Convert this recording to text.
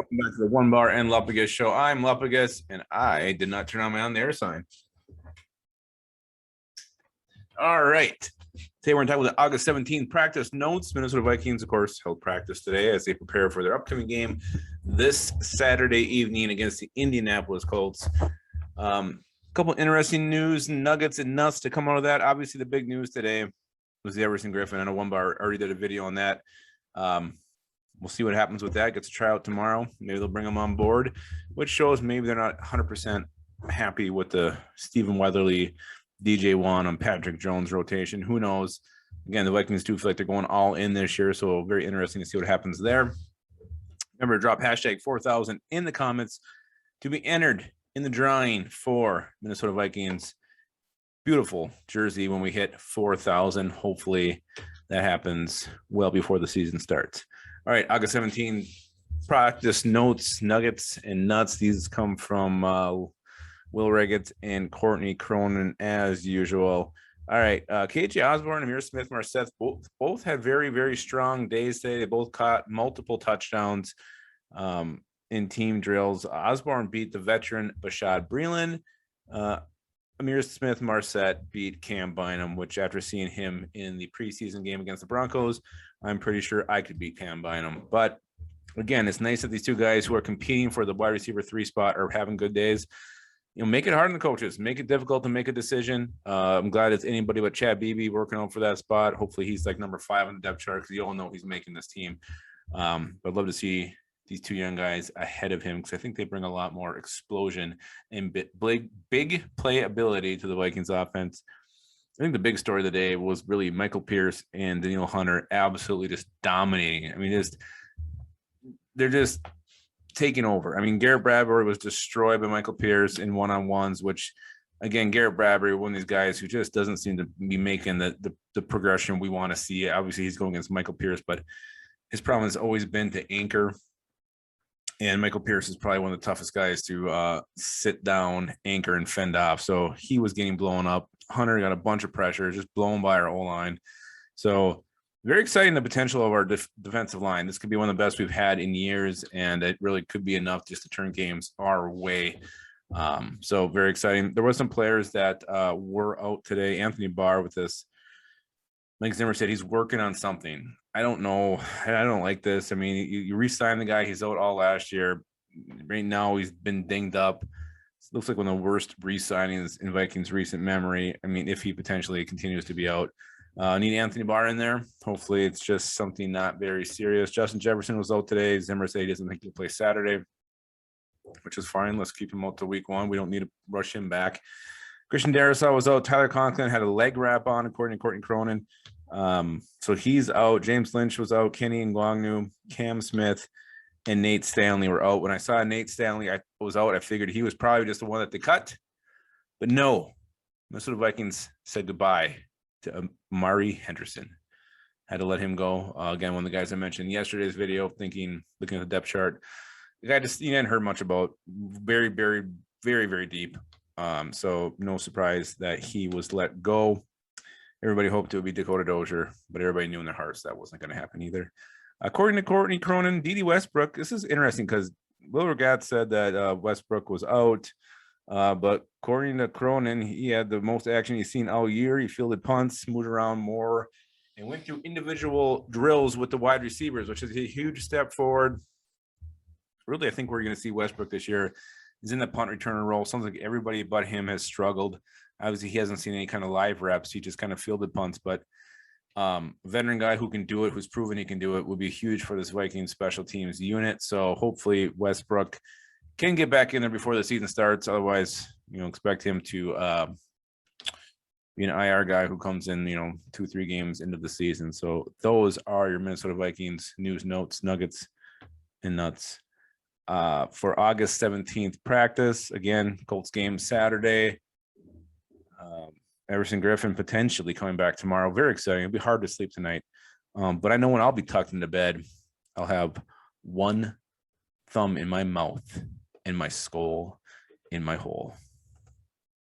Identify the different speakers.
Speaker 1: Welcome back to the One Bar and Lupagus show. I'm Lupagus, and I did not turn on my on the air sign. All right. Today we're going to talk about the August 17th practice notes. Minnesota Vikings, of course, held practice today as they prepare for their upcoming game this Saturday evening against the Indianapolis Colts. A couple interesting news, nuggets, and nuts to come out of that. Obviously, the big news today was the Everson Griffin. I know One Bar already did a video on that. We'll see what happens with that. Gets a tryout tomorrow. Maybe they'll bring him on board, which shows maybe they're not 100% happy with the Stephen Weatherly, DJ Wan, and Patrick Jones rotation. Who knows? Again, the Vikings do feel like they're going all in this year, so very interesting to see what happens there. Remember to drop hashtag 4000 in the comments to be entered in the drawing for Minnesota Vikings. Beautiful jersey when we hit 4,000. Hopefully that happens well before the season starts. All right, August 17, practice notes, nuggets, and nuts. These come from Will Reggett and Courtney Cronin as usual. All right, KJ Osborne, Amir Smith-Marset both had very, very strong days today. They both caught multiple touchdowns in team drills. Osborne beat the veteran Bashad Breeland. Amir Smith-Marset beat Cam Bynum, which after seeing him in the preseason game against the Broncos, I'm pretty sure I could beat Cam Bynum. But again, it's nice that these two guys who are competing for the wide receiver 3 spot are having good days. You know, make it hard on the coaches, make it difficult to make a decision. I'm glad it's anybody but Chad Beebe working out for that spot. Hopefully he's like number 5 on the depth chart because you all know he's making this team. But I'd love to see these two young guys ahead of him because I think they bring a lot more explosion and big play ability to the Vikings offense. I think the big story of the day was really Michael Pierce and Daniel Hunter absolutely just dominating. I mean, they're just taking over. I mean, Garrett Bradbury was destroyed by Michael Pierce in one-on-ones, which, again, Garrett Bradbury, one of these guys who just doesn't seem to be making the progression we want to see. Obviously, he's going against Michael Pierce, but his problem has always been to anchor. And Michael Pierce is probably one of the toughest guys to sit down, anchor, and fend off. So he was getting blown up. Hunter got a bunch of pressure, just blown by our O-line. So very exciting, the potential of our defensive line. This could be one of the best we've had in years, and it really could be enough just to turn games our way. So very exciting. There were some players that were out today. Anthony Barr with this. Like Zimmer said, he's working on something. I don't know. I don't like this. I mean, you re-sign the guy. He's out all last year. Right now, he's been dinged up. It looks like one of the worst re-signings in Vikings recent memory. I mean, if he potentially continues to be out. Need Anthony Barr in there. Hopefully, it's just something not very serious. Justin Jefferson was out today. Zimmer said he doesn't think he'll play Saturday, which is fine. Let's keep him out to week 1. We don't need to rush him back. Christian Darrisaw was out. Tyler Conklin had a leg wrap on, according to Courtney Cronin. So he's out. James Lynch was out. Kenny Ngwangnu, Cam Smith, and Nate Stanley were out. When I saw Nate Stanley was out, I figured he was probably just the one that they cut. But no, Minnesota Vikings said goodbye to Amari Henderson. Had to let him go. Again, one of the guys I mentioned in yesterday's video, looking at the depth chart. The guy just, you didn't heard much about. Very, very, very, very deep. So no surprise that he was let go. Everybody hoped it would be Dakota Dozier, but everybody knew in their hearts that wasn't going to happen either. According to Courtney Cronin, Dede Westbrook, this is interesting because Will Regatt said that Westbrook was out, but according to Cronin, he had the most action he's seen all year. He fielded punts, moved around more, and went through individual drills with the wide receivers, which is a huge step forward. Really, I think we're going to see Westbrook this year. He's in the punt returner role. Sounds like everybody but him has struggled. Obviously, he hasn't seen any kind of live reps. He just kind of fielded punts, but veteran guy who can do it, who's proven he can do it, will be huge for this Vikings special teams unit. So hopefully Westbrook can get back in there before the season starts. Otherwise, expect him to be an IR guy who comes in, 2-3 games into the season. So those are your Minnesota Vikings news, notes, nuggets, and nuts. For August 17th practice, again, Colts game Saturday. Everson Griffin potentially coming back tomorrow. Very exciting. It'll be hard to sleep tonight. But I know when I'll be tucked into bed, I'll have one thumb in my mouth and my skull in my hole.